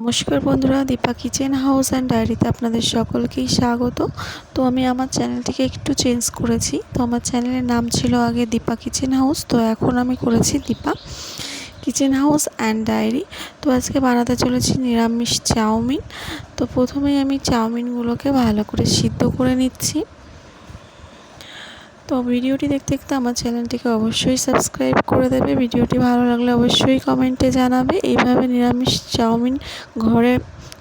নমস্কার বন্ধুরা, Dipa kitchen house and ডায়েরিতে আপনাদের সকলকেই স্বাগত। তো আমি আমার চ্যানেলটিকে একটু চেঞ্জ করেছি। তো আমার চ্যানেলের নাম ছিল আগে দীপা কিচেন হাউস, তো এখন আমি করেছি Deepa kitchen house and diary. তো আজকে বানাতে চলেছি নিরামিষ চাউমিন। তো প্রথমেই আমি চাউমিনগুলোকে ভালো করে সিদ্ধ করে নিচ্ছি। তো ভিডিওটি দেখতে দেখতে আমার চ্যানেলটিকে অবশ্যই সাবস্ক্রাইব করে দেবে। ভিডিওটি ভালো লাগলে অবশ্যই কমেন্টে জানাবে। এইভাবে নিরামিষ চাউমিন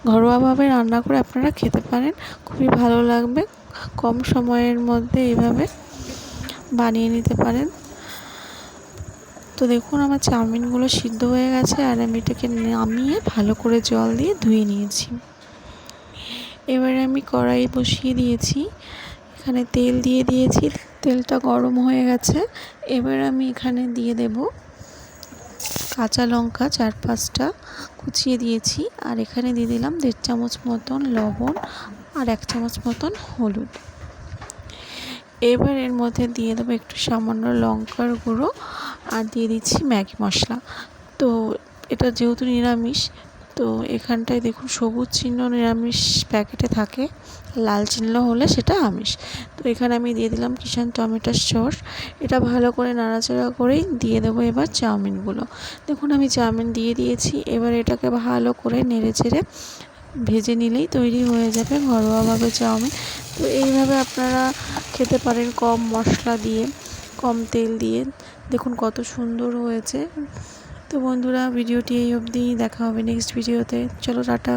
ঘরোয়াভাবে রান্না করে আপনারা খেতে পারেন, খুবই ভালো লাগবে। কম সময়ের মধ্যে এইভাবে বানিয়ে নিতে পারেন। তো দেখুন আমার চাউমিনগুলো সিদ্ধ হয়ে গেছে, আর আমি এটাকে নামিয়ে ভালো করে জল দিয়ে ধুয়ে নিয়েছি। এবারে আমি কড়াই বসিয়ে দিয়েছি, এখানে তেল দিয়ে দিয়েছি। তেলটা গরম হয়ে গেছে। এবার আমি এখানে দিয়ে দেব কাঁচা লঙ্কা 4-5টা কুচিয়ে দিয়েছি, আর এখানে দিয়ে দিলাম 1.5 চামচ মতন লবণ আর 1 চামচ মতন হলুদ। এবার এর মধ্যে দিয়ে দেবো একটু সামান্য লঙ্কার গুঁড়ো, আর দিয়ে দিচ্ছি ম্যাগি মশলা। তো এটা যেহেতু নিরামিষ, তো এখানটায় দেখুন সবুজ চিহ্ন নিরামিষ প্যাকেটে থাকে, লাল চিহ্ন হলে সেটা আমিষ। তো এখানে আমি দিয়ে দিলাম কিষান টমেটোর সস। এটা ভালো করে নাড়াচাড়া করেই দিয়ে দেবো এবার চাউমিনগুলো। দেখুন আমি চাউমিন দিয়ে দিয়েছি। এবার এটাকে ভালো করে নেড়েচেড়ে ভেজে নিলেই তৈরি হয়ে যাবে ঘরোয়াভাবে চাউমিন। তো এইভাবে আপনারা খেতে পারেন কম মশলা দিয়ে, কম তেল দিয়ে। দেখুন কত সুন্দর হয়েছে। তো বন্ধুরা, ভিডিওটি এই অবধিই। দেখা হবে নেক্সট ভিডিওতে। চলো টাটা।